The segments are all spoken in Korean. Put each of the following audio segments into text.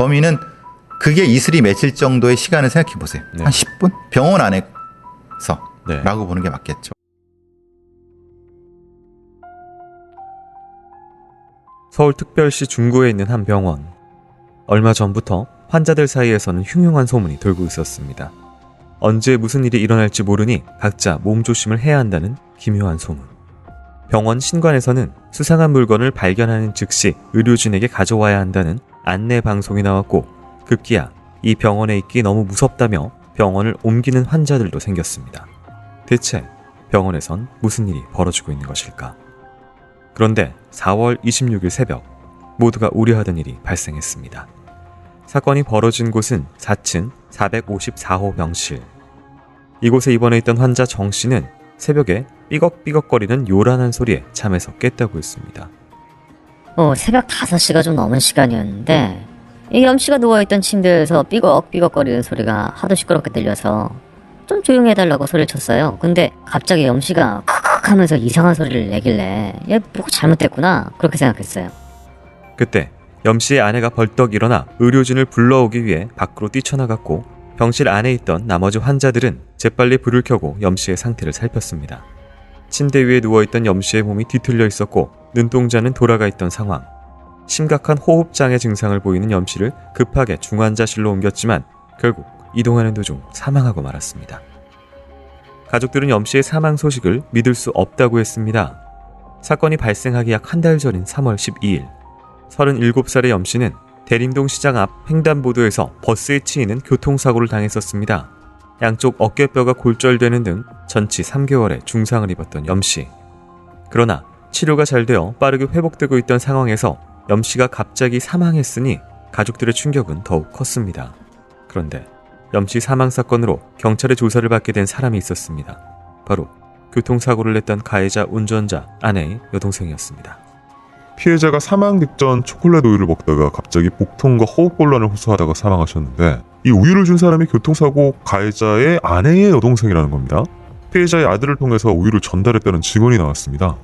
범인은 그게 이슬이 맺힐 정도의 시간을 생각해 보세요. 네. 한 10분? 병원 안에서 네. 라고 보는 게 맞겠죠. 서울특별시 중구에 있는 한 병원. 얼마 전부터 환자들 사이에서는 흉흉한 소문이 돌고 있었습니다. 언제 무슨 일이 일어날지 모르니 각자 몸조심을 해야 한다는 기묘한 소문. 병원 신관에서는 수상한 물건을 발견하는 즉시 의료진에게 가져와야 한다는 안내 방송이 나왔고, 급기야 이 병원에 있기 너무 무섭다며 병원을 옮기는 환자들도 생겼습니다. 대체 병원에선 무슨 일이 벌어지고 있는 것일까? 그런데 4월 26일 새벽 모두가 우려하던 일이 발생했습니다. 사건이 벌어진 곳은 4층 454호 병실. 이곳에 입원해 있던 환자 정 씨는 새벽에 삐걱삐걱거리는 요란한 소리에 잠에서 깼다고 했습니다. 새벽 5시가 좀 넘은 시간이었는데 이 염씨가 누워있던 침대에서 삐걱삐걱거리는 소리가 하도 시끄럽게 들려서 좀 조용히 해달라고 소리를 쳤어요. 근데 갑자기 염씨가 크크 하면서 이상한 소리를 내길래 얘 뭐가 잘못됐구나 그렇게 생각했어요. 그때 염씨의 아내가 벌떡 일어나 의료진을 불러오기 위해 밖으로 뛰쳐나갔고, 병실 안에 있던 나머지 환자들은 재빨리 불을 켜고 염씨의 상태를 살폈습니다. 침대 위에 누워있던 염씨의 몸이 뒤틀려 있었고 눈동자는 돌아가 있던 상황. 심각한 호흡장애 증상을 보이는 염씨를 급하게 중환자실로 옮겼지만 결국 이동하는 도중 사망하고 말았습니다. 가족들은 염씨의 사망 소식을 믿을 수 없다고 했습니다. 사건이 발생하기 약 한 달 전인 3월 12일 37살의 염씨는 대림동 시장 앞 횡단보도에서 버스에 치이는 교통사고를 당했었습니다. 양쪽 어깨뼈가 골절되는 등 전치 3개월의 중상을 입었던 염씨. 그러나 치료가 잘 되어 빠르게 회복되고 있던 상황에서 염씨가 갑자기 사망했으니 가족들의 충격은 더욱 컸습니다. 그런데 염씨 사망 사건으로 경찰의 조사를 받게 된 사람이 있었습니다. 바로 교통사고를 냈던 가해자 운전자 아내의 여동생이었습니다. 피해자가 사망 직전 초콜릿 우유를 먹다가 갑자기 복통과 호흡곤란을 호소하다가 사망하셨는데, 이 우유를 준 사람이 교통사고 가해자의 아내의 여동생이라는 겁니다. 피해자의 아들을 통해서 우유를 전달했다는 증언이 나왔습니다.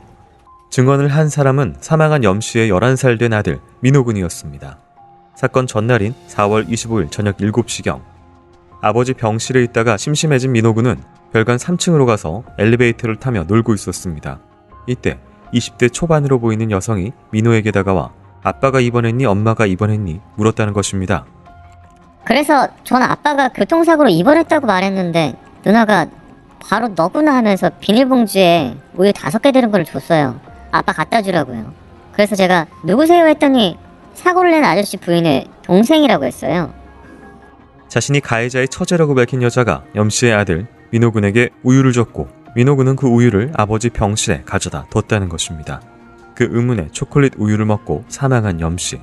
증언을 한 사람은 사망한 염씨의 11살 된 아들 민호군이었습니다. 사건 전날인 4월 25일 저녁 7시경 아버지 병실에 있다가 심심해진 민호군은 별관 3층으로 가서 엘리베이터를 타며 놀고 있었습니다. 이때 20대 초반으로 보이는 여성이 민호에게 다가와 아빠가 입원했니 엄마가 입원했니 물었다는 것입니다. 그래서 전 아빠가 교통사고로 입원했다고 말했는데 누나가 바로 너구나 하면서 비닐봉지에 우유 5개 들은 걸 줬어요. 아빠 갖다 주라고요. 그래서 제가 누구세요 했더니 사고를 낸 아저씨 부인의 동생이라고 했어요. 자신이 가해자의 처제라고 밝힌 여자가 염씨의 아들 민호군에게 우유를 줬고, 민호군은 그 우유를 아버지 병실에 가져다 뒀다는 것입니다. 그 의문에 초콜릿 우유를 먹고 사망한 염씨.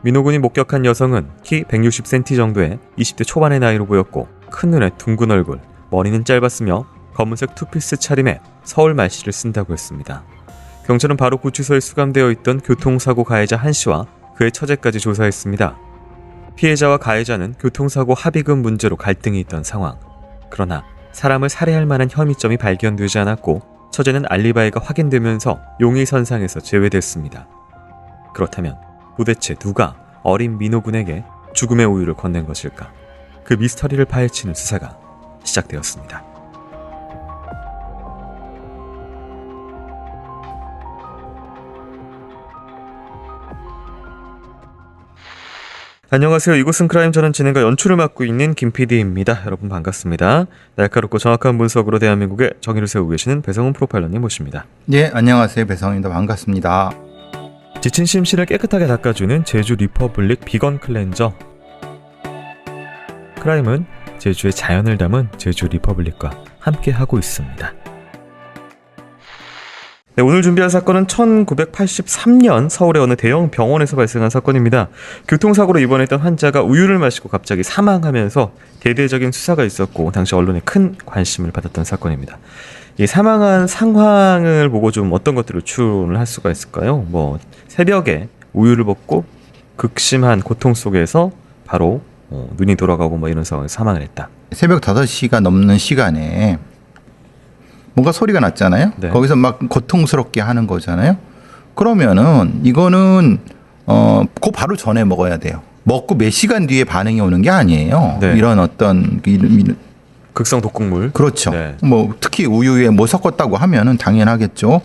민호군이 목격한 여성은 키 160cm 정도의 20대 초반의 나이로 보였고, 큰 눈에 둥근 얼굴, 머리는 짧았으며 검은색 투피스 차림에 서울 말씨를 쓴다고 했습니다. 경찰은 바로 구치소에 수감되어 있던 교통사고 가해자 한씨와 그의 처제까지 조사했습니다. 피해자와 가해자는 교통사고 합의금 문제로 갈등이 있던 상황. 그러나 사람을 살해할 만한 혐의점이 발견되지 않았고 처제는 알리바이가 확인되면서 용의선상에서 제외됐습니다. 그렇다면 도대체 누가 어린 민호군에게 죽음의 우유를 건넨 것일까? 그 미스터리를 파헤치는 수사가 시작되었습니다. 안녕하세요. 이곳은 크라임, 저는 진행과 연출을 맡고 있는 김PD입니다. 여러분 반갑습니다. 날카롭고 정확한 분석으로 대한민국의 정의를 세우고 계시는 배성훈 프로파일러님 모십니다. 네, 안녕하세요. 배성입니다. 반갑습니다. 지친 심신을 깨끗하게 닦아주는 제주 리퍼블릭 비건 클렌저. 크라임은 제주의 자연을 담은 제주 리퍼블릭과 함께하고 있습니다. 네, 오늘 준비한 사건은 1983년 서울의 어느 대형 병원에서 발생한 사건입니다. 교통사고로 입원했던 환자가 우유를 마시고 갑자기 사망하면서 대대적인 수사가 있었고 당시 언론에 큰 관심을 받았던 사건입니다. 이 사망한 상황을 보고 좀 어떤 것들을 추론을 할 수가 있을까요? 새벽에 우유를 먹고 극심한 고통 속에서 바로 눈이 돌아가고 이런 상황에서 사망을 했다. 새벽 5시가 넘는 시간에 뭔가 소리가 났잖아요. 네. 거기서 막 고통스럽게 하는 거잖아요. 그러면은 이거는 그 바로 전에 먹어야 돼요. 먹고 몇 시간 뒤에 반응이 오는 게 아니에요. 네. 이런 어떤 극성 독극물. 그렇죠. 네. 뭐 특히 우유에 뭐 섞었다고 하면은 당연하겠죠.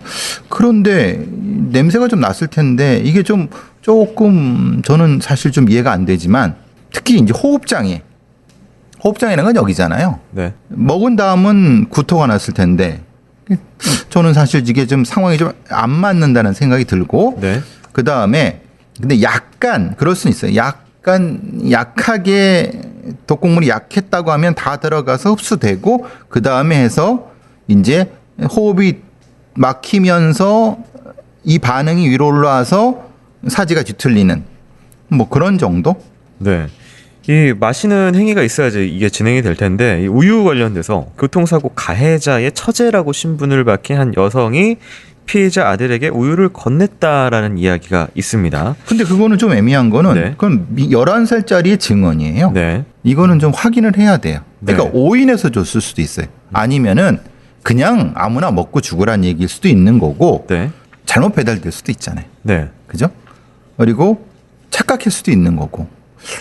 그런데 냄새가 좀 났을 텐데 이게 좀 조금 저는 사실 좀 이해가 안 되지만 특히 이제 호흡장애라는 건 여기잖아요. 네. 먹은 다음은 구토가 났을 텐데 저는 사실 이게 좀 상황이 좀 안 맞는다는 생각이 들고 네. 그 다음에 근데 약간 그럴 수는 있어요. 약간 약하게 독극물이 약했다고 하면 다 들어가서 흡수되고 그 다음에 해서 이제 호흡이 막히면서 이 반응이 위로 올라와서 사지가 뒤틀리는 뭐 그런 정도? 네. 이 마시는 행위가 있어야지 이게 진행이 될 텐데 이 우유 관련돼서 교통사고 가해자의 처제라고 신분을 밝힌 한 여성이 피해자 아들에게 우유를 건넸다라는 이야기가 있습니다. 근데 그거는 좀 애매한 거는 네. 그건 11살짜리의 증언이에요. 네. 이거는 좀 확인을 해야 돼요. 그러니까 네. 오인해서 줬을 수도 있어요. 아니면은 그냥 아무나 먹고 죽으란 얘기일 수도 있는 거고 네. 잘못 배달될 수도 있잖아요. 네. 그죠? 그리고 착각할 수도 있는 거고.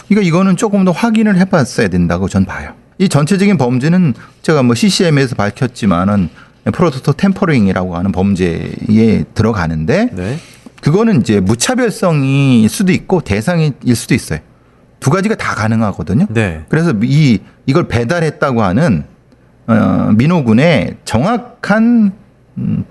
그러니까 이거는 조금 더 확인을 해봤어야 된다고 전 봐요. 이 전체적인 범죄는 제가 뭐 CCM에서 밝혔지만은 프로토토 템퍼링이라고 하는 범죄에 들어가는데 네. 그거는 이제 무차별성일 수도 있고 대상일 수도 있어요. 두 가지가 다 가능하거든요. 네. 그래서 이걸 배달했다고 하는 민호군의 정확한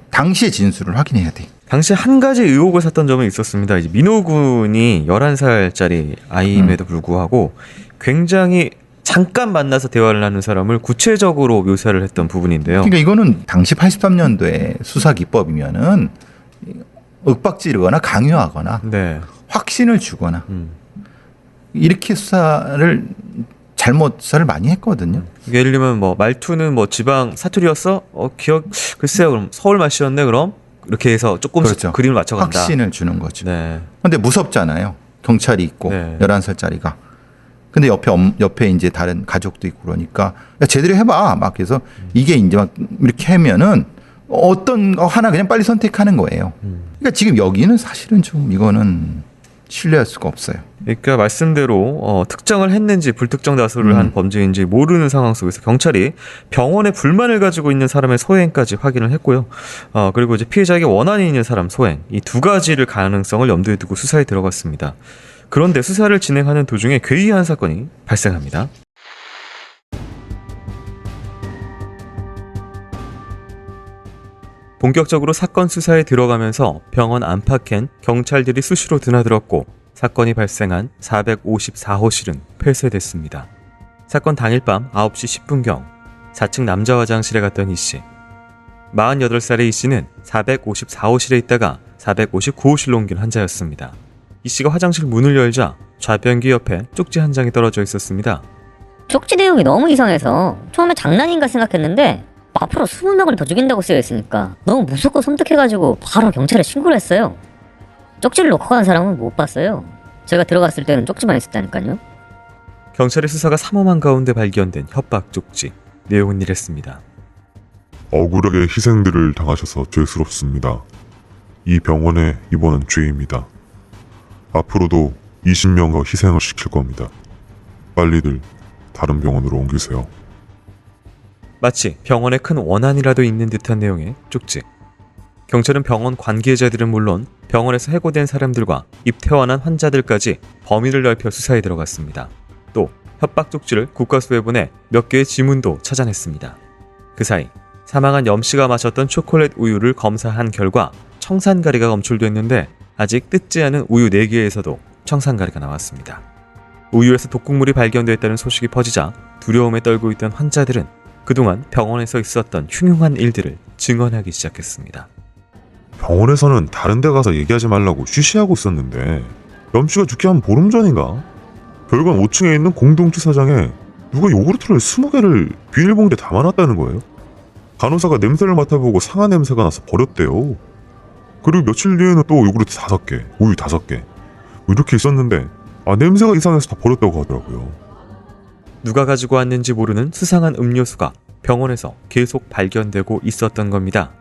당시의 진술을 확인해야 돼요. 당시 한 가지 의혹을 샀던 점은 있었습니다. 이제 민호 군이 11살짜리 아이임에도 불구하고 굉장히 잠깐 만나서 대화를 하는 사람을 구체적으로 묘사를 했던 부분인데요. 그러니까 이거는 당시 83년도에 수사 기법이면은 윽박지르거나 강요하거나 네. 확신을 주거나 이렇게 수사를 잘못을 많이 했거든요. 예를 들면 뭐 말투는 뭐 지방 사투리였어? 기억 글쎄요. 그럼 서울 맛이었네 그럼? 이렇게 해서 조금씩 그렇죠. 그림을 맞춰간다. 확신을 주는 거죠. 네. 근데 무섭잖아요. 경찰이 있고 네. 11살짜리가. 근데 옆에 이제 다른 가족도 있고 그러니까 야, 제대로 해봐. 막 그래서 이게 이제 막 이렇게 하면은 어떤 거 하나 그냥 빨리 선택하는 거예요. 그러니까 지금 여기는 사실은 좀 이거는 신뢰할 수가 없어요. 그러니까 말씀대로 특정을 했는지 불특정 다수를 한 범죄인지 모르는 상황 속에서 경찰이 병원에 불만을 가지고 있는 사람의 소행까지 확인을 했고요. 그리고 이제 피해자에게 원한이 있는 사람 소행 이 두 가지를 가능성을 염두에 두고 수사에 들어갔습니다. 그런데 수사를 진행하는 도중에 괴이한 사건이 발생합니다. 본격적으로 사건 수사에 들어가면서 병원 안팎엔 경찰들이 수시로 드나들었고 사건이 발생한 454호실은 폐쇄됐습니다. 사건 당일 밤 9시 10분경 4층 남자 화장실에 갔던 이씨. 48살의 이씨는 454호실에 있다가 459호실로 옮긴 환자였습니다. 이씨가 화장실 문을 열자 좌변기 옆에 쪽지 한 장이 떨어져 있었습니다. 쪽지 내용이 너무 이상해서 처음에 장난인가 생각했는데 앞으로 20명을 더 죽인다고 쓰여 있으니까 너무 무섭고 섬뜩해가지고 바로 경찰에 신고를 했어요. 쪽지를 놓고 간 사람은 못 봤어요. 제가 들어갔을 때는 쪽지만 있었다니까요. 경찰의 수사가 삼엄한 가운데 발견된 협박 쪽지. 내용은 이랬습니다. 억울하게 희생들을 당하셔서 죄스럽습니다. 이 병원에 입원한 죄입니다. 앞으로도 20명과 희생을 시킬 겁니다. 빨리들 다른 병원으로 옮기세요. 마치 병원에 큰 원한이라도 있는 듯한 내용의 쪽지. 경찰은 병원 관계자들은 물론 병원에서 해고된 사람들과 입퇴원한 환자들까지 범위를 넓혀 수사에 들어갔습니다. 또 협박 쪽지를 국과수에 보내 몇 개의 지문도 찾아냈습니다. 그 사이 사망한 염씨가 마셨던 초콜릿 우유를 검사한 결과 청산가리가 검출됐는데 아직 뜯지 않은 우유 4개에서도 청산가리가 나왔습니다. 우유에서 독극물이 발견됐다는 소식이 퍼지자 두려움에 떨고 있던 환자들은 그동안 병원에서 있었던 흉흉한 일들을 증언하기 시작했습니다. 병원에서는 다른 데 가서 얘기하지 말라고 쉬쉬하고 있었는데 염씨가 죽기 한 보름 전인가? 별관 5층에 있는 공동주차장에 누가 요구르트를 20개를 비닐봉지에 담아놨다는 거예요. 간호사가 냄새를 맡아보고 상한 냄새가 나서 버렸대요. 그리고 며칠 뒤에는 또 요구르트 5개, 우유 5개 이렇게 있었는데 냄새가 이상해서 다 버렸다고 하더라고요. 누가 가지고 왔는지 모르는 수상한 음료수가 병원에서 계속 발견되고 있었던 겁니다.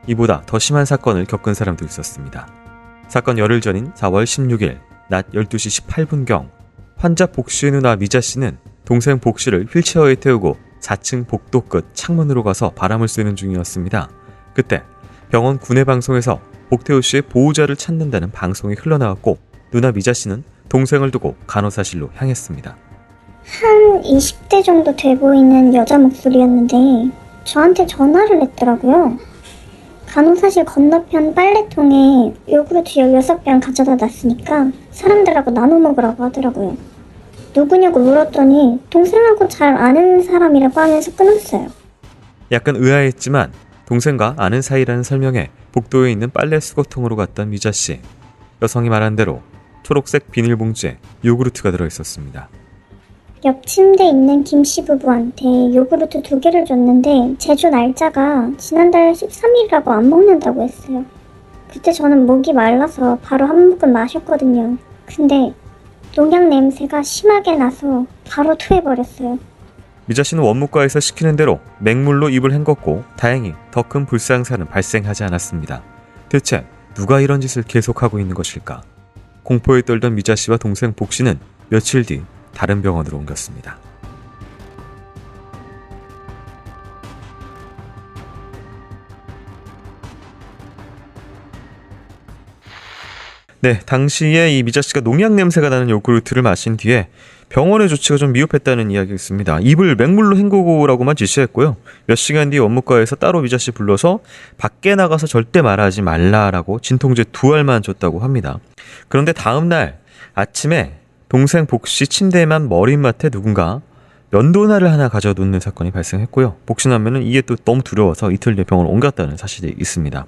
이보다 더 심한 사건을 겪은 사람도 있었습니다. 사건 열흘 전인 4월 16일 낮 12시 18분경 환자 복씨의 누나 미자 씨는 동생 복씨를 휠체어에 태우고 4층 복도 끝 창문으로 가서 바람을 쐬는 중이었습니다. 그때 병원 구내 방송에서 복태우 씨의 보호자를 찾는다는 방송이 흘러나왔고 누나 미자 씨는 동생을 두고 간호사실로 향했습니다. 한 20대 정도 돼 보이는 여자 목소리였는데 저한테 전화를 했더라고요. 간호사실 건너편 빨래통에 요구르트 16병 가져다 놨으니까 사람들하고 나눠 먹으라고 하더라고요. 누구냐고 물었더니 동생하고 잘 아는 사람이라고 하면서 끊었어요. 약간 의아했지만 동생과 아는 사이라는 설명에 복도에 있는 빨래 수거통으로 갔던 미자 씨. 여성이 말한 대로 초록색 비닐봉지에 요구르트가 들어있었습니다. 옆 침대에 있는 김씨 부부한테 요구르트 2개를 줬는데 제조 날짜가 지난달 13일이라고 안 먹는다고 했어요. 그때 저는 목이 말라서 바로 한 모금 마셨거든요. 근데 농약 냄새가 심하게 나서 바로 토해버렸어요. 미자 씨는 원무과에서 시키는 대로 맹물로 입을 헹궜고 다행히 더 큰 불상사는 발생하지 않았습니다. 대체 누가 이런 짓을 계속하고 있는 것일까? 공포에 떨던 미자 씨와 동생 복 씨는 며칠 뒤 다른 병원으로 옮겼습니다. 네, 당시에 이 미자 씨가 농약 냄새가 나는 요구르트를 마신 뒤에 병원의 조치가 좀 미흡했다는 이야기가 있습니다. 입을 맹물로 헹구고라고만 지시했고요. 몇 시간 뒤 원무과에서 따로 미자 씨 불러서 밖에 나가서 절대 말하지 말라라고 진통제 2알만 줬다고 합니다. 그런데 다음 날 아침에 동생 복 씨 침대에만 머리맡에 누군가 면도날을 하나 가져놓는 사건이 발생했고요. 복신하면은 이게 또 너무 두려워서 이틀 뒤에 병원을 옮겼다는 사실이 있습니다.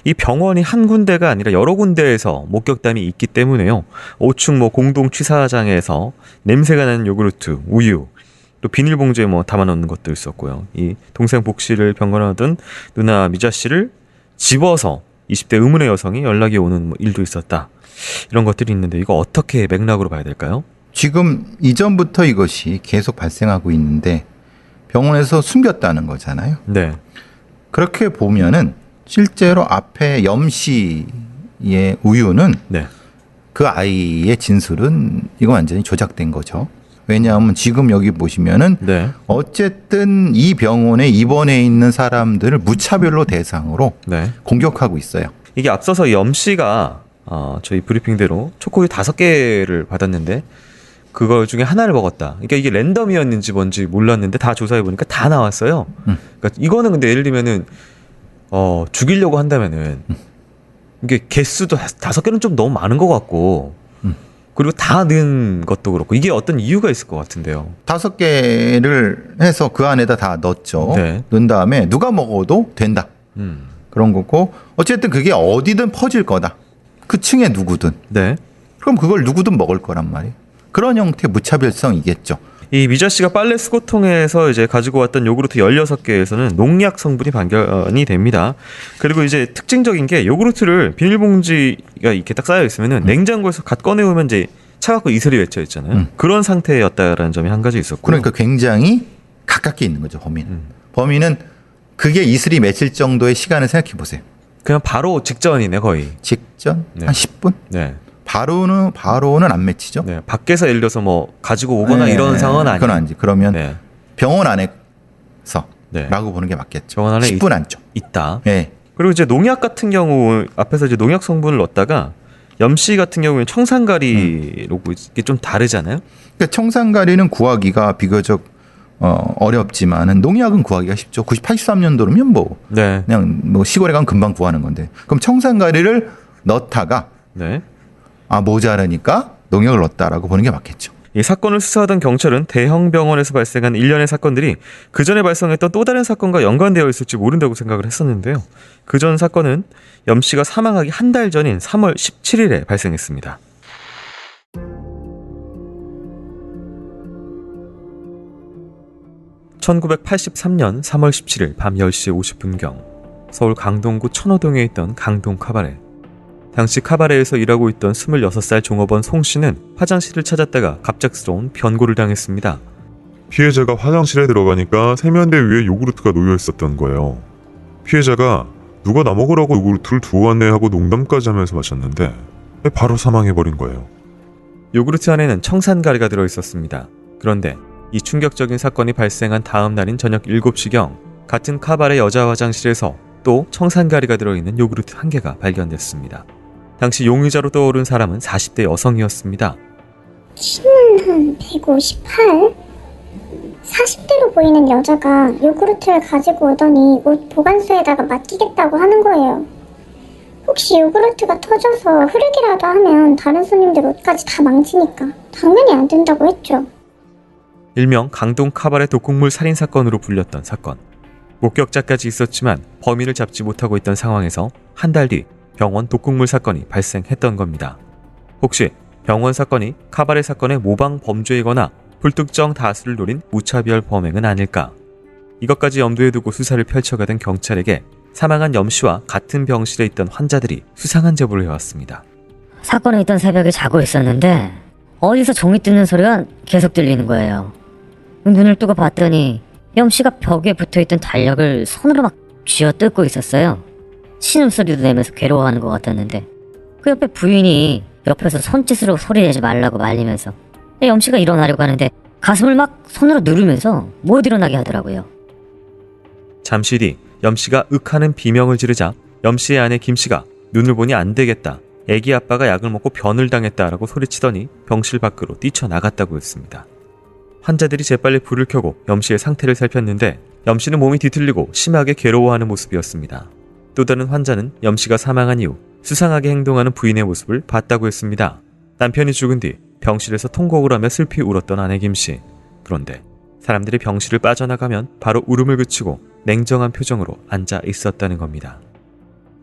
이 병원이 한 군데가 아니라 여러 군데에서 목격담이 있기 때문에요. 5층 공동 취사장에서 냄새가 나는 요구르트, 우유, 또 비닐봉지에 담아놓는 것도 있었고요. 이 동생 복 씨를 병건하던 누나 미자 씨를 집어서 20대 의문의 여성이 연락이 오는 일도 있었다. 이런 것들이 있는데 이거 어떻게 맥락으로 봐야 될까요? 지금 이전부터 이것이 계속 발생하고 있는데 병원에서 숨겼다는 거잖아요. 네. 그렇게 보면은 실제로 앞에 염씨의 우유는 네. 그 아이의 진술은 이거 완전히 조작된 거죠. 왜냐하면 지금 여기 보시면은 네. 어쨌든 이 병원에 입원해 있는 사람들을 무차별로 대상으로 네. 공격하고 있어요. 이게 앞서서 염 씨가 저희 브리핑대로 초코우유 5개를 받았는데 그걸 중에 하나를 먹었다. 그러니까 이게 랜덤이었는지 뭔지 몰랐는데 다 조사해 보니까 다 나왔어요. 그러니까 이거는 근데 예를 들면은 죽이려고 한다면은 이게 개수도 5개는 좀 너무 많은 것 같고 그리고 다 넣은 것도 그렇고 이게 어떤 이유가 있을 것 같은데요. 5개를 해서 그 안에다 다 넣었죠. 네. 넣은 다음에 누가 먹어도 된다. 그런 거고 어쨌든 그게 어디든 퍼질 거다. 그 층에 누구든. 네. 그럼 그걸 누구든 먹을 거란 말이에요. 그런 형태의 무차별성이겠죠. 이 미자 씨가 빨래 수거통에서 이제 가지고 왔던 요구르트 16개에서는 농약 성분이 발견이 됩니다. 그리고 이제 특징적인 게 요구르트를 비닐봉지가 이렇게 딱 쌓여 있으면은 냉장고에서 갓 꺼내오면 이제 차갑고 이슬이 맺혀 있잖아요. 그런 상태였다라는 점이 한 가지 있었고. 그러니까 굉장히 가깝게 있는 거죠, 범인은. 범인은 그게 이슬이 맺힐 정도의 시간을 생각해 보세요. 그냥 바로 직전이네 거의. 직전 네. 한 10분? 네. 바로는 안 맺히죠. 네. 밖에서 예를 들어서 가지고 오거나 이런 상황은 아니에요. 그건 아니지. 그러면 네. 병원 안에서 네. 라고 보는 게 맞겠죠. 병원 안에 10분 안쪽. 있다. 네. 그리고 이제 농약 같은 경우 앞에서 이제 농약 성분을 넣었다가 염씨 같은 경우는 청산가리로 이게 좀 다르잖아요. 그러니까 청산가리는 구하기가 비교적 어렵지만은 농약은 구하기가 쉽죠. 83년도면 네. 그냥 시골에 가면 금방 구하는 건데. 그럼 청산가리를 넣다가 네. 모자라니까 농약을 넣었다라고 보는 게 맞겠죠. 이 사건을 수사하던 경찰은 대형 병원에서 발생한 일련의 사건들이 그 전에 발생했던 또 다른 사건과 연관되어 있을지 모른다고 생각을 했었는데요. 그 전 사건은 염 씨가 사망하기 한 달 전인 3월 17일에 발생했습니다. (1983년 3월 17일) 밤 10시 50분경 서울 강동구 천호동에 있던 강동 카바레. 당시 카바레에서 일하고 있던 26살 종업원 송 씨는 화장실을 찾았다가 갑작스러운 변고를 당했습니다. 피해자가 화장실에 들어가니까 세면대 위에 요구르트가 놓여 있었던 거예요. 피해자가 누가 나 먹으라고 요구르트를 두고 왔네 하고 농담까지 하면서 마셨는데 바로 사망해버린 거예요. 요구르트 안에는 청산가리가 들어있었습니다. 그런데 이 충격적인 사건이 발생한 다음 날인 저녁 7시경 같은 카바레 여자 화장실에서 또 청산가리가 들어있는 요구르트 한 개가 발견됐습니다. 당시 용의자로 떠오른 사람은 40대 여성이었습니다. 키는 한 158? 40대로 보이는 여자가 요구르트를 가지고 오더니 옷 보관소에다가 맡기겠다고 하는 거예요. 혹시 요구르트가 터져서 흐르기라도 하면 다른 손님들 옷까지 다 망치니까 당연히 안 된다고 했죠. 일명 강동 카바레 독극물 살인 사건으로 불렸던 사건. 목격자까지 있었지만 범인을 잡지 못하고 있던 상황에서 한 달 뒤 병원 독극물 사건이 발생했던 겁니다. 혹시 병원 사건이 카바레 사건의 모방 범죄이거나 불특정 다수를 노린 무차별 범행은 아닐까? 이것까지 염두에 두고 수사를 펼쳐가던 경찰에게 사망한 염씨와 같은 병실에 있던 환자들이 수상한 제보를 해왔습니다. 사건에 있던 새벽에 자고 있었는데 어디서 종이 뜯는 소리가 계속 들리는 거예요. 눈을 뜨고 봤더니 염씨가 벽에 붙어있던 달력을 손으로 막 쥐어뜯고 있었어요. 신음소리도 내면서 괴로워하는 것 같았는데 그 옆에 부인이 옆에서 손짓으로 소리내지 말라고 말리면서 염씨가 일어나려고 하는데 가슴을 막 손으로 누르면서 못 일어나게 하더라고요. 잠시 뒤 염씨가 윽하는 비명을 지르자 염씨의 아내 김씨가 눈을 보니 안 되겠다. 애기 아빠가 약을 먹고 변을 당했다라고 소리치더니 병실 밖으로 뛰쳐나갔다고 했습니다. 환자들이 재빨리 불을 켜고 염씨의 상태를 살폈는데 염씨는 몸이 뒤틀리고 심하게 괴로워하는 모습이었습니다. 또 다른 환자는 염씨가 사망한 이후 수상하게 행동하는 부인의 모습을 봤다고 했습니다. 남편이 죽은 뒤 병실에서 통곡을 하며 슬피 울었던 아내 김씨. 그런데 사람들이 병실을 빠져나가면 바로 울음을 그치고 냉정한 표정으로 앉아 있었다는 겁니다.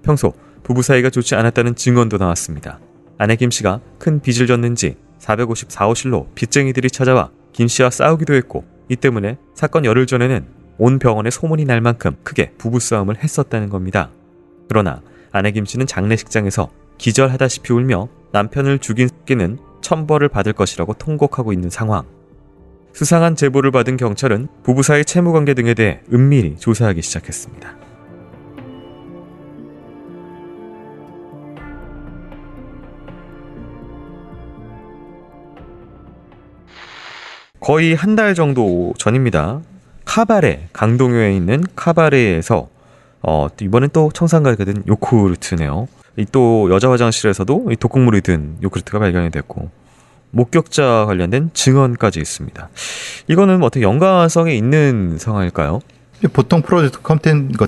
평소 부부 사이가 좋지 않았다는 증언도 나왔습니다. 아내 김씨가 큰 빚을 졌는지 454호실로 빚쟁이들이 찾아와 김씨와 싸우기도 했고 이 때문에 사건 열흘 전에는 온 병원에 소문이 날 만큼 크게 부부싸움을 했었다는 겁니다. 그러나 아내 김씨는 장례식장에서 기절하다시피 울며 남편을 죽인 새끼는 천벌을 받을 것이라고 통곡하고 있는 상황. 수상한 제보를 받은 경찰은 부부 사이 채무관계 등에 대해 은밀히 조사하기 시작했습니다. 거의 한 달 정도 전입니다. 카바레, 강동요에 있는 카바레에서 이번엔 또 청산가리가 든 요구르트네요. 또 여자 화장실에서도 이 독극물이 든 요구르트가 발견이 됐고 목격자 관련된 증언까지 있습니다. 이거는 어떻게 연관성이 있는 상황일까요? 보통 프로젝트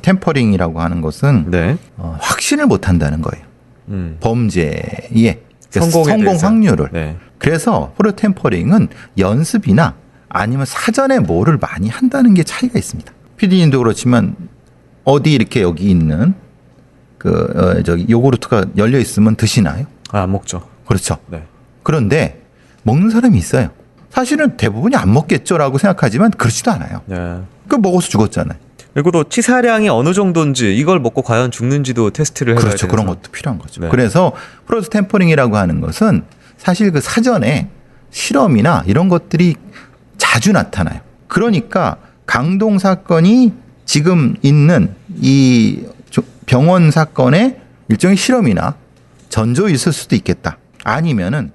템퍼링이라고 하는 것은 네. 확신을 못 한다는 거예요. 범죄의 성공에 성공 대해서. 확률을. 네. 그래서 프로템퍼링은 연습이나 아니면 사전에 뭐를 많이 한다는 게 차이가 있습니다. PD님도 그렇지만 어디 이렇게 여기 있는 요구르트가 열려 있으면 드시나요? 안 먹죠. 그렇죠. 네. 그런데 먹는 사람이 있어요. 사실은 대부분이 안 먹겠죠라고 생각하지만 그렇지도 않아요. 네. 그 먹어서 죽었잖아요. 그리고 또 치사량이 어느 정도인지 이걸 먹고 과연 죽는지도 테스트를 해봐야 그렇죠. 돼서. 그런 것도 필요한 거죠. 네. 그래서 프로스 템퍼링이라고 하는 것은 사실 그 사전에 실험이나 이런 것들이 자주 나타나요. 그러니까 강동 사건이 지금 있는 이 병원 사건의 일종의 실험이나 전조일 있을 수도 있겠다. 아니면은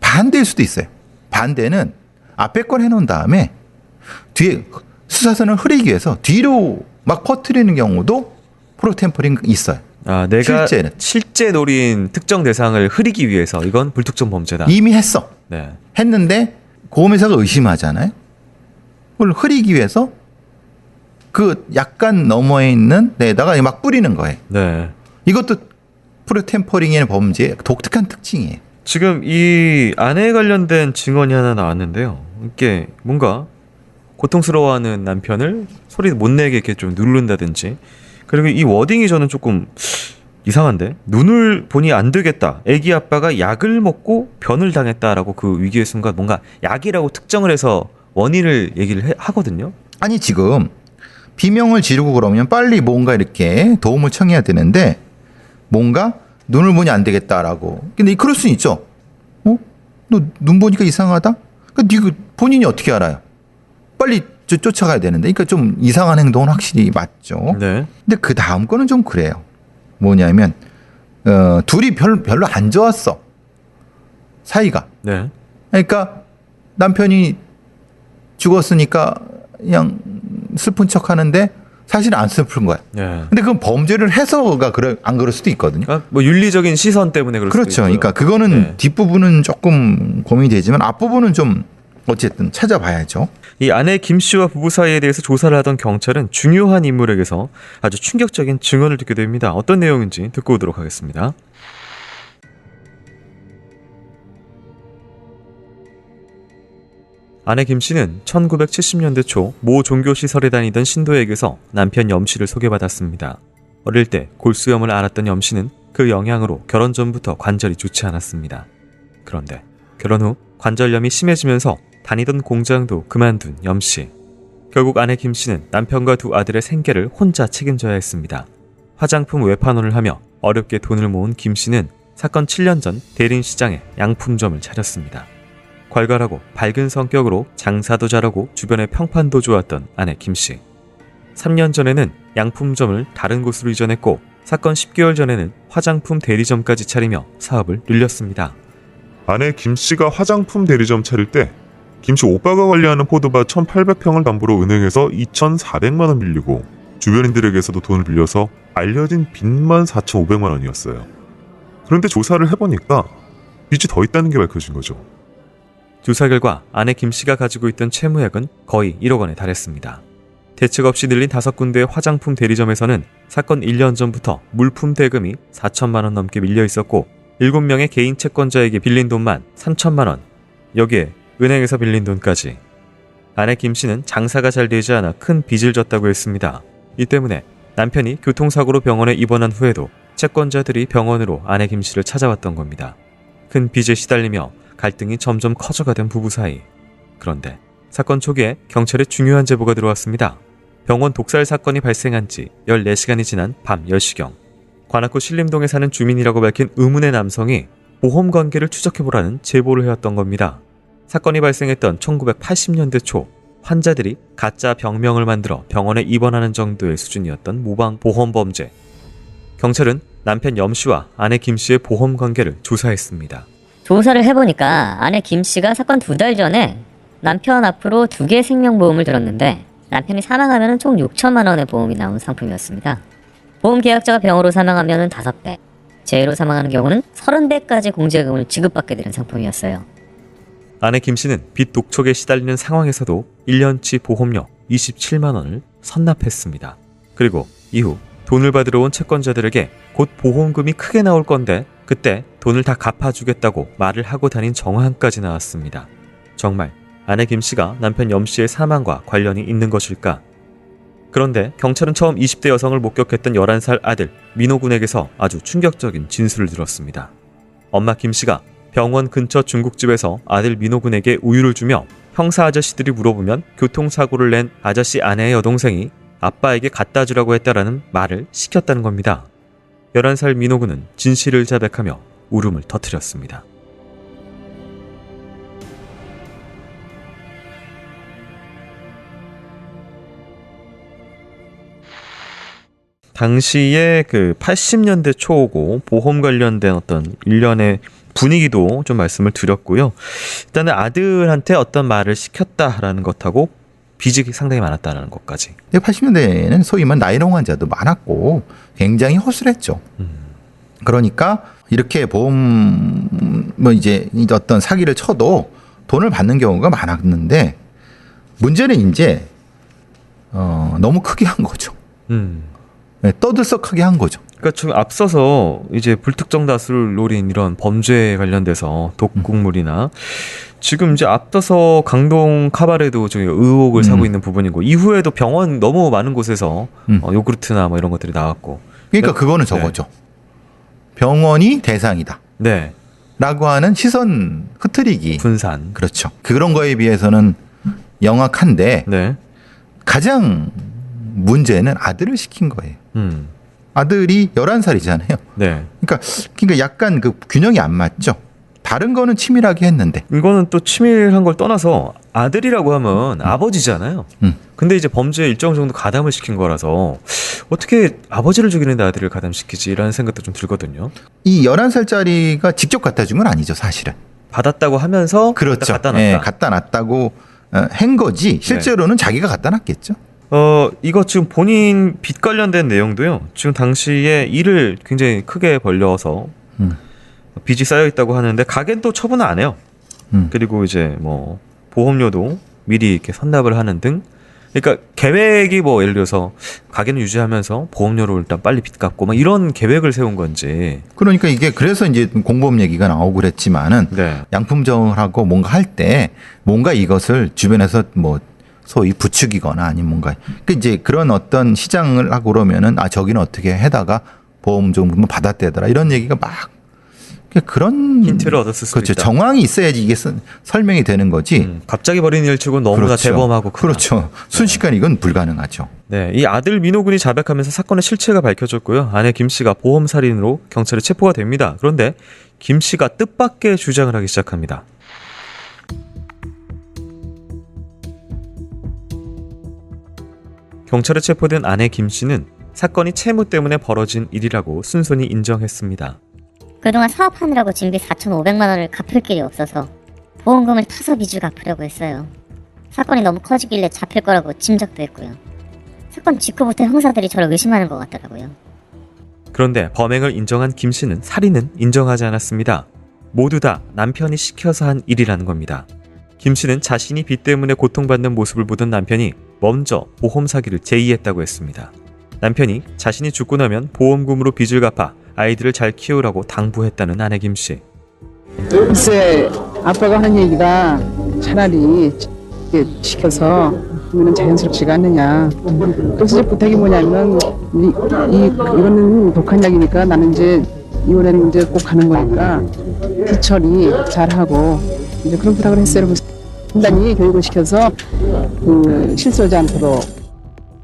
반대일 수도 있어요. 반대는 앞에 걸 해놓은 다음에 뒤에 수사선을 흐리기 위해서 뒤로 막 퍼뜨리는 경우도 프로템퍼링 있어요. 내가 실제는. 실제 노린 특정 대상을 흐리기 위해서 이건 불특정 범죄다. 이미 했어. 네. 했는데 고검에서가 의심하잖아요. 그걸 흐리기 위해서 그 약간 너머에 있는 데다가 막 뿌리는 거예요. 네. 이것도 프로템퍼링의 범죄의 독특한 특징이에요. 지금 이 아내에 관련된 증언이 하나 나왔는데요. 이게 뭔가 고통스러워하는 남편을 소리 못 내게 이렇게 좀 누른다든지, 그리고 이 워딩이 저는 조금 이상한데, 눈을 보니 안 되겠다. 애기 아빠가 약을 먹고 변을 당했다라고 그 위기의 순간 뭔가 약이라고 특정을 해서 원인을 얘기를 하거든요. 아니 지금 비명을 지르고 그러면 빨리 뭔가 이렇게 도움을 청해야 되는데 뭔가 눈을 보니 안 되겠다라고. 근데 그럴 수는 있죠. 너 눈 보니까 이상하다? 그러니까 본인이 어떻게 알아요? 빨리 쫓아가야 되는데. 그러니까 좀 이상한 행동은 확실히 맞죠. 네. 근데 그 다음 거는 좀 그래요. 뭐냐면 둘이 별로 안 좋았어. 사이가. 네. 그러니까 남편이 죽었으니까 그냥 슬픈 척 하는데 사실 안 슬픈 거야. 네. 근데 그건 범죄를 해서가 안 그럴 수도 있거든요. 그러니까 뭐 윤리적인 시선 때문에 그럴 그렇죠. 수도 있고요. 그러니까 그거는 네. 뒷부분은 조금 고민이 되지만 앞부분은 좀 어쨌든 찾아봐야죠. 이 아내 김 씨와 부부 사이에 대해서 조사를 하던 경찰은 중요한 인물에게서 아주 충격적인 증언을 듣게 됩니다. 어떤 내용인지 듣고 오도록 하겠습니다. 아내 김 씨는 1970년대 초 모 종교시설에 다니던 신도에게서 남편 염 씨를 소개받았습니다. 어릴 때 골수염을 앓았던 염 씨는 그 영향으로 결혼 전부터 관절이 좋지 않았습니다. 그런데 결혼 후 관절염이 심해지면서 다니던 공장도 그만둔 염 씨. 결국 아내 김 씨는 남편과 두 아들의 생계를 혼자 책임져야 했습니다. 화장품 외판원을 하며 어렵게 돈을 모은 김 씨는 사건 7년 전 대림시장에 양품점을 차렸습니다. 괄괄하고 밝은 성격으로 장사도 잘하고 주변의 평판도 좋았던 아내 김 씨. 3년 전에는 양품점을 다른 곳으로 이전했고 사건 10개월 전에는 화장품 대리점까지 차리며 사업을 늘렸습니다. 아내 김 씨가 화장품 대리점 차릴 때 김 씨 오빠가 관리하는 포도밭 1,800평을 담보로 은행에서 2,400만 원 빌리고 주변인들에게서도 돈을 빌려서 알려진 빚만 4,500만 원이었어요. 그런데 조사를 해보니까 빚이 더 있다는 게 밝혀진 거죠. 조사 결과 아내 김 씨가 가지고 있던 채무액은 거의 1억 원에 달했습니다. 대책 없이 늘린 5군데의 화장품 대리점에서는 사건 1년 전부터 물품 대금이 4천만 원 넘게 밀려 있었고 7명의 개인 채권자에게 빌린 돈만 3천만 원. 여기에 은행에서 빌린 돈까지. 아내 김 씨는 장사가 잘 되지 않아 큰 빚을 졌다고 했습니다. 이 때문에 남편이 교통사고로 병원에 입원한 후에도 채권자들이 병원으로 아내 김 씨를 찾아왔던 겁니다. 큰 빚에 시달리며 갈등이 점점 커져가던 부부 사이. 그런데 사건 초기에 경찰에 중요한 제보가 들어왔습니다. 병원 독살 사건이 발생한 지 14시간이 지난 밤 10시경. 관악구 신림동에 사는 주민이라고 밝힌 의문의 남성이 보험 관계를 추적해보라는 제보를 해왔던 겁니다. 사건이 발생했던 1980년대 초 환자들이 가짜 병명을 만들어 병원에 입원하는 정도의 수준이었던 모방 보험 범죄. 경찰은 남편 염 씨와 아내 김 씨의 보험 관계를 조사했습니다. 조사를 해보니까 아내 김 씨가 사건 2달 전에 남편 앞으로 2개 생명보험을 들었는데 남편이 사망하면 총 6천만 원의 보험이 나온 상품이었습니다. 보험 계약자가 병으로 사망하면 5배, 재해로 사망하는 경우는 30배까지 공제금을 지급받게 되는 상품이었어요. 아내 김 씨는 빚 독촉에 시달리는 상황에서도 1년치 보험료 27만 원을 선납했습니다. 그리고 이후 돈을 받으러 온 채권자들에게 곧 보험금이 크게 나올 건데 그때 돈을 다 갚아주겠다고 말을 하고 다닌 정황까지 나왔습니다. 정말 아내 김 씨가 남편 염 씨의 사망과 관련이 있는 것일까? 그런데 경찰은 처음 20대 여성을 목격했던 11살 아들 민호 군에게서 아주 충격적인 진술을 들었습니다. 엄마 김 씨가 병원 근처 중국집에서 아들 민호 군에게 우유를 주며 형사 아저씨들이 물어보면 교통사고를 낸 아저씨 아내의 여동생이 아빠에게 갖다 주라고 했다라는 말을 시켰다는 겁니다. 11살 민호 군은 진실을 자백하며 울음을 터뜨렸습니다. 당시에 그 80년대 초고 보험 관련된 어떤 일련의 분위기도 좀 말씀을 드렸고요. 일단은 아들한테 어떤 말을 시켰다라는 것하고 빚이 상당히 많았다는 것까지. 80년대에는 소위 말 나이롱 환자도 많았고 굉장히 허술했죠. 그러니까 이렇게 보험 뭐 이제 어떤 사기를 쳐도 돈을 받는 경우가 많았는데 문제는 이제 너무 크게 한 거죠. 네, 떠들썩하게 한 거죠. 그러니까 좀 앞서서 이제 불특정 다수를 노린 이런 범죄에 관련돼서 독극물이나 지금 이제 앞서서 강동 카바레도 저기 의혹을 사고 있는 부분이고 이후에도 병원 너무 많은 곳에서 요구르트나 뭐 이런 것들이 나왔고. 그러니까 그거는 저거죠. 병원이 대상이다. 네. 라고 하는 시선 흐트리기. 분산. 그렇죠. 그런 거에 비해서는 영악한데 네. 가장 문제는 아들을 시킨 거예요. 아들이 11살이잖아요. 네. 그러니까 약간 그 균형이 안 맞죠. 다른 거는 치밀하게 했는데. 이거는 또 치밀한 걸 떠나서 아들이라고 하면 아버지잖아요. 근데 이제 범죄에 일정 정도 가담을 시킨 거라서 어떻게 아버지를 죽이는데 아들을 가담시키지라는 생각도 좀 들거든요. 이 11살짜리가 직접 갖다 준 건 아니죠, 사실은. 받았다고 하면서 그렇죠. 갖다 놨다. 예, 갖다 놨다고 한 거지 실제로는 자기가 갖다 놨겠죠. 이거 지금 본인 빚 관련된 내용도요. 지금 당시에 일을 굉장히 크게 벌려서 빚이 쌓여 있다고 하는데 가게는 또 처분을 안 해요. 그리고 이제 뭐 보험료도 미리 이렇게 선납을 하는 등. 그러니까 계획이 뭐 예를 들어서 가게는 유지하면서 보험료로 일단 빨리 빚 갚고 막 이런 계획을 세운 건지. 그러니까 이게 그래서 이제 공범 얘기가 나오고 그랬지만은 네. 양품점을 하고 뭔가 할 때 뭔가 이것을 주변에서 뭐 소위 부추기거나 아니면 뭔가 그 이제 그런 어떤 시장을 하고 그러면은 저기는 어떻게 해다가 보험 좀 받았대더라 이런 얘기가 막 그런 힌트를 얻었을 수도 그렇죠. 있다. 정황이 있어야지 이게 설명이 되는 거지. 갑자기 벌인 일치고 너무나 그렇죠. 대범하고 크다. 그렇죠. 순식간에 이건 불가능하죠. 네, 이 아들 민호군이 자백하면서 사건의 실체가 밝혀졌고요. 아내 김 씨가 보험 살인으로 경찰에 체포가 됩니다. 그런데 김 씨가 뜻밖의 주장을 하기 시작합니다. 경찰에 체포된 아내 김 씨는 사건이 채무 때문에 벌어진 일이라고 순순히 인정했습니다. 그동안 사업하느라고 진비 4,500만 원을 갚을 길이 없어서 보험금을 타서 빚을 갚으려고 했어요. 사건이 너무 커지길래 잡힐 거라고 짐작도 했고요. 사건 직후부터 형사들이 저를 의심하는 것 같더라고요. 그런데 범행을 인정한 김 씨는 살인은 인정하지 않았습니다. 모두 다 남편이 시켜서 한 일이라는 겁니다. 김 씨는 자신이 빚 때문에 고통받는 모습을 보던 남편이 먼저 보험 사기를 제의했다고 했습니다. 남편이 자신이 죽고 나면 보험금으로 빚을 갚아 아이들을 잘 키우라고 당부했다는 아내 김 씨. 글쎄 아빠가 하는 얘기가 차라리 시켜서 하면 자연스럽지가 않느냐. 그래서 이제 부탁이 뭐냐면 이거는 독한 약이니까 나는 이제 이혼하는 문제 꼭 가는 거니까 뒤처리 잘하고 이제 그런 부탁을 했어요. 단단히 교육을 시켜서 실수하지 않도록.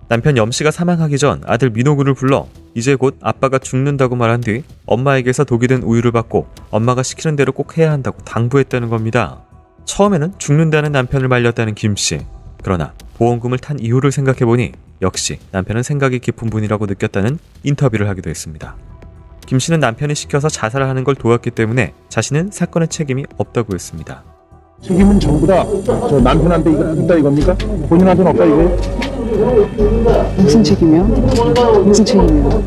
남편 염 씨가 사망하기 전 아들 민호군을 불러 이제 곧 아빠가 죽는다고 말한 뒤 엄마에게서 독이 든 우유를 받고 엄마가 시키는 대로 꼭 해야 한다고 당부했다는 겁니다. 처음에는 죽는다는 남편을 말렸다는 김 씨. 그러나 보험금을 탄 이유를 생각해보니 역시 남편은 생각이 깊은 분이라고 느꼈다는 인터뷰를 하기도 했습니다. 김 씨는 남편이 시켜서 자살을 하는 걸 도왔기 때문에 자신은 사건의 책임이 없다고 했습니다. 책임은 전부 다 저 남편한테 있다 이겁니까? 본인한테는 없다 이거예요? 무슨 책임이요? 무슨 책임이요?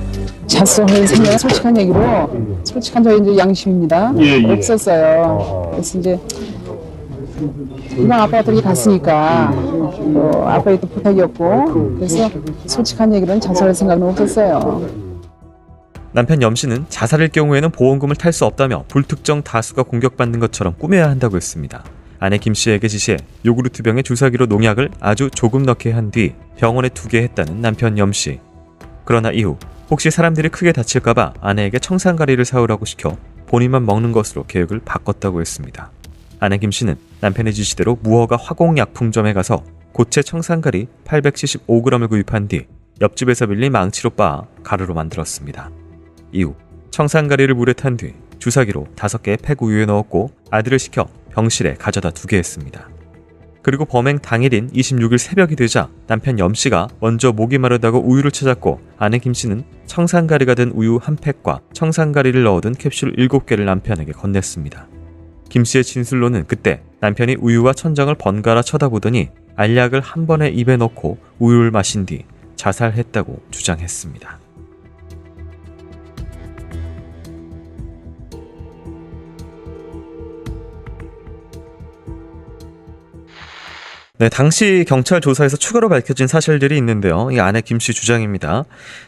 잤어요. 생각 솔직한 얘기로 솔직한 저희 이제 양심입니다. 예. 없었어요. 그래서 이제 그냥 아빠가 들이 갔으니까 아빠의 또 부탁이었고 그래서 솔직한 얘기로는 자살할 생각은 없었어요. 남편 염 씨는 자살일 경우에는 보험금을 탈 수 없다며 불특정 다수가 공격받는 것처럼 꾸며야 한다고 했습니다. 아내 김 씨에게 지시해 요구르트병에 주사기로 농약을 아주 조금 넣게 한 뒤 병원에 두게 했다는 남편 염 씨. 그러나 이후 혹시 사람들이 크게 다칠까봐 아내에게 청산가리를 사오라고 시켜 본인만 먹는 것으로 계획을 바꿨다고 했습니다. 아내 김 씨는 남편의 지시대로 무허가 화공약품점에 가서 고체 청산가리 875g을 구입한 뒤 옆집에서 빌린 망치로 빻아 가루로 만들었습니다. 이후 청산가리를 물에 탄 뒤 주사기로 5개의 팩 우유에 넣었고 아들을 시켜 병실에 가져다 두게 했습니다. 그리고 범행 당일인 26일 새벽이 되자 남편 염 씨가 먼저 목이 마르다고 우유를 찾았고 아내 김 씨는 청산가리가 든 우유 한 팩과 청산가리를 넣어둔 캡슐 7개를 남편에게 건넸습니다. 김 씨의 진술로는 그때 남편이 우유와 천장을 번갈아 쳐다보더니 알약을 한 번에 입에 넣고 우유를 마신 뒤 자살했다고 주장했습니다. 네, 당시 경찰 조사에서 추가로 밝혀진 사실들이 있는데요. 이 아내 김 씨 주장입니다.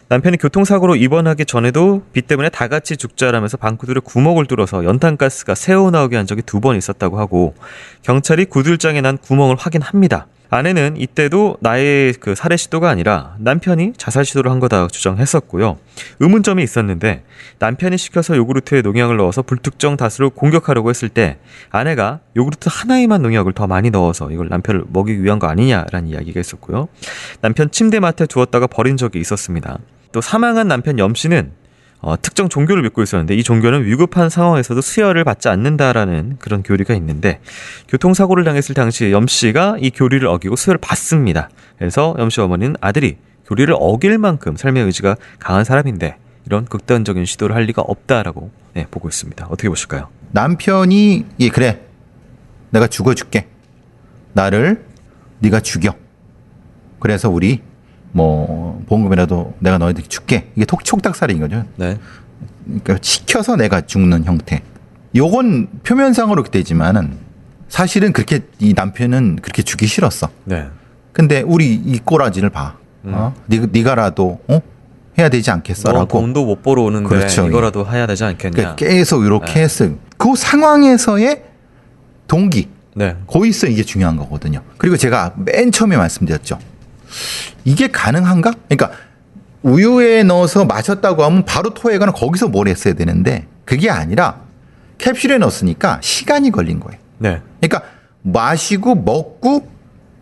남편이 교통사고로 입원하기 전에도 빚 때문에 다 같이 죽자라면서 방구들에 구멍을 뚫어서 연탄가스가 새어나오게 한 적이 2번 있었다고 하고 경찰이 구들장에 난 구멍을 확인합니다. 아내는 이때도 나의 그 살해 시도가 아니라 남편이 자살 시도를 한 거다 주장했었고요. 의문점이 있었는데 남편이 시켜서 요구르트에 농약을 넣어서 불특정 다수를 공격하려고 했을 때 아내가 요구르트 하나에만 농약을 더 많이 넣어서 이걸 남편을 먹이기 위한 거 아니냐라는 이야기가 있었고요. 남편 침대맡에 두었다가 버린 적이 있었습니다. 또 사망한 남편 염 씨는 특정 종교를 믿고 있었는데 이 종교는 위급한 상황에서도 수혈을 받지 않는다라는 그런 교리가 있는데 교통사고를 당했을 당시 염 씨가 이 교리를 어기고 수혈을 받습니다. 그래서 염 씨 어머니는 아들이 교리를 어길 만큼 삶의 의지가 강한 사람인데 이런 극단적인 시도를 할 리가 없다라고 보고 있습니다. 어떻게 보실까요? 남편이 예 그래 내가 죽어줄게. 나를 네가 죽여. 그래서 우리 뭐 보험금이라도 내가 너희들께 줄게. 이게 촉탁살인 거죠. 네. 그러니까 시켜서 내가 죽는 형태. 요건 표면상으로 그렇게 되지만은 사실은 그렇게 이 남편은 그렇게 죽기 싫었어. 네. 근데 우리 이 꼬라지를 봐. 네가라도 해야 되지 너 않겠어라고. 돈도 못 벌어 오는데 그렇죠. 이거라도 해야 되지 않겠냐. 그러니까 계속 이렇게 네. 했어요. 그 상황에서의 동기. 네. 거기서 이게 중요한 거거든요. 그리고 제가 맨 처음에 말씀드렸죠. 이게 가능한가? 그러니까 우유에 넣어서 마셨다고 하면 바로 토해가는 거기서 뭘 했어야 되는데 그게 아니라 캡슐에 넣었으니까 시간이 걸린 거예요. 네. 그러니까 마시고 먹고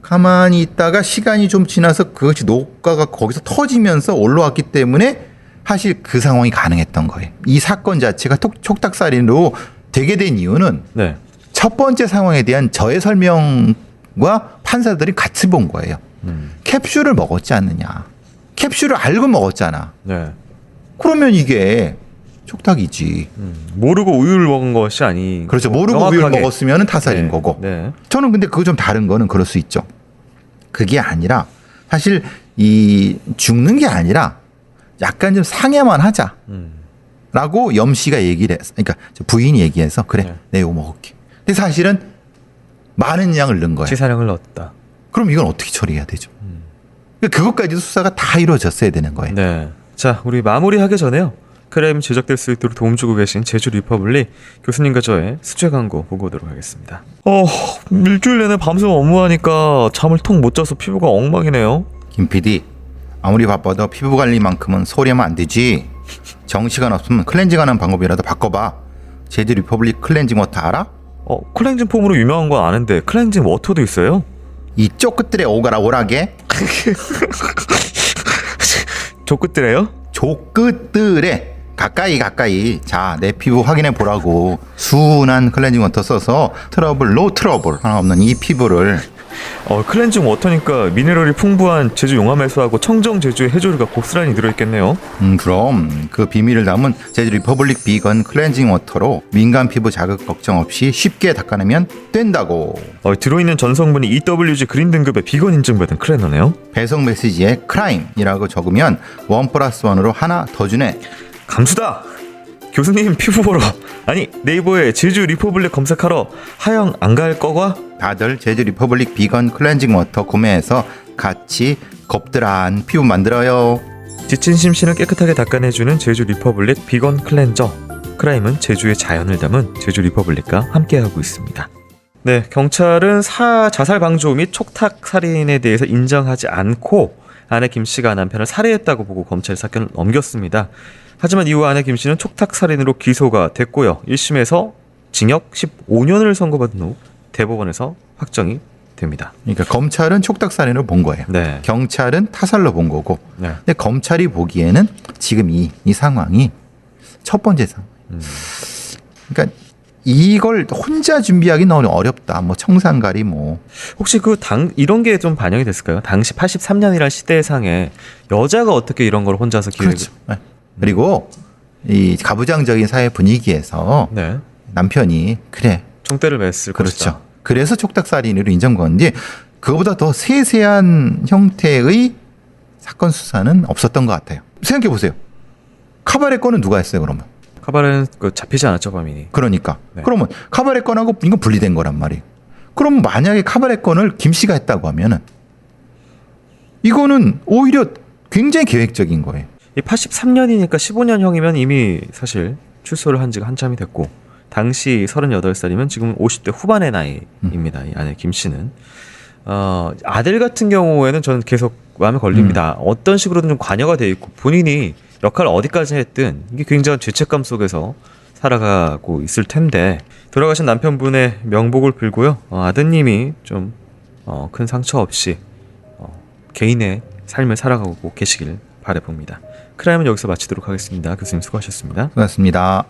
가만히 있다가 시간이 좀 지나서 그것이 녹아가 거기서 터지면서 올라왔기 때문에 사실 그 상황이 가능했던 거예요. 이 사건 자체가 촉탁살인으로 되게 된 이유는 네. 첫 번째 상황에 대한 저의 설명과 판사들이 같이 본 거예요. 캡슐을 먹었지 않느냐. 캡슐을 알고 먹었잖아. 네. 그러면 이게 촉탁이지. 모르고 우유를 먹은 것이 아니. 그렇죠. 모르고 우유를 명확하게. 먹었으면 타살인 네. 거고. 네. 저는 근데 그거 좀 다른 거는 그럴 수 있죠. 그게 아니라 사실 이 죽는 게 아니라 약간 좀 상해만 하자. 라고 염 씨가 얘기를 했어. 그러니까 부인이 얘기해서 그래 네. 내가 이거 먹을게. 근데 사실은 많은 양을 넣은 거야. 치사량을 넣었다. 그럼 이건 어떻게 처리해야 되죠? 그러니까 그것까지도 수사가 다 이루어졌어야 되는 거예요. 네. 자, 우리 마무리하기 전에요. 크라임 제작될 수 있도록 도움 주고 계신 제주 리퍼블릭 교수님과 저의 수제 광고 보고 오도록 하겠습니다. 일주일 내내 밤새 업무하니까 잠을 통 못 자서 피부가 엉망이네요. 김 PD 아무리 바빠도 피부 관리만큼은 소리하면 안 되지. 정시간 없으면 클렌징하는 방법이라도 바꿔봐. 제주 리퍼블릭 클렌징 워터 알아? 클렌징 폼으로 유명한 건 아는데 클렌징 워터도 있어요? 이쪽 끝들에 오가라 오라게. 족끝들에요? 족끝들에 가까이 자 내 피부 확인해 보라고. 순한 클렌징 워터 써서 노 트러블 하나 없는 이 피부를. 클렌징 워터니까 미네랄이 풍부한 제주 용암해수하고 청정 제주의 해조류가 고스란히 들어있겠네요. 그럼 그 비밀을 담은 제주 리퍼블릭 비건 클렌징 워터로 민감 피부 자극 걱정 없이 쉽게 닦아내면 된다고. 들어있는 전성분이 EWG 그린 등급의 비건 인증받은 클렌저네요. 배송 메시지에 크라임이라고 적으면 1+1으로 하나 더 주네. 감수다! 교수님 피부 보러 아니 네이버에 제주 리퍼블릭 검색하러 하영 안 갈 거가? 다들 제주 리퍼블릭 비건 클렌징 워터 구매해서 같이 겁들한 피부 만들어요. 지친 심신을 깨끗하게 닦아내주는 제주 리퍼블릭 비건 클렌저. 크라임은 제주의 자연을 담은 제주 리퍼블릭과 함께하고 있습니다. 네, 경찰은 자살 방조 및 촉탁 살인에 대해서 인정하지 않고 아내 김 씨가 남편을 살해했다고 보고 검찰에 사건을 넘겼습니다. 하지만 이후 아내 김 씨는 촉탁 살인으로 기소가 됐고요. 1심에서 징역 15년을 선고받은 후 대법원에서 확정이 됩니다. 그러니까 검찰은 촉탁살인으로 본 거예요. 네. 경찰은 타살로 본 거고. 네. 근데 검찰이 보기에는 지금 이 상황이 첫 번째 상황. 그러니까 이걸 혼자 준비하기 너무 어렵다. 뭐 청산가리 뭐. 혹시 이런 게 좀 반영이 됐을까요? 당시 83년이라는 시대상에 여자가 어떻게 이런 걸 혼자서 그렇죠. 네. 그리고 이 가부장적인 사회 분위기에서 네. 남편이 그래. 총대를 맸을 그렇죠. 것이다. 그래서 촉탁살인으로 인정한 건지 그거보다 더 세세한 형태의 사건 수사는 없었던 것 같아요. 생각해 보세요. 카바레 건은 누가 했어요, 그러면? 카바레는 잡히지 않았죠, 범인이. 그러니까. 네. 그러면 카바레 건하고 이건 분리된 거란 말이에요. 그럼 만약에 카바레 건을 김 씨가 했다고 하면은 이거는 오히려 굉장히 계획적인 거예요. 이 83년이니까 15년형이면 이미 사실 출소를 한 지가 한참이 됐고 당시 38살이면 지금 50대 후반의 나이입니다. 이 아내 김 씨는. 아들 같은 경우에는 저는 계속 마음에 걸립니다. 어떤 식으로든 좀 관여가 돼 있고 본인이 역할을 어디까지 했든 이게 굉장한 죄책감 속에서 살아가고 있을 텐데 돌아가신 남편분의 명복을 빌고요. 아드님이 좀 큰 상처 없이 개인의 삶을 살아가고 계시길 바라봅니다. 크라임은 여기서 마치도록 하겠습니다. 교수님 수고하셨습니다. 수고하셨습니다.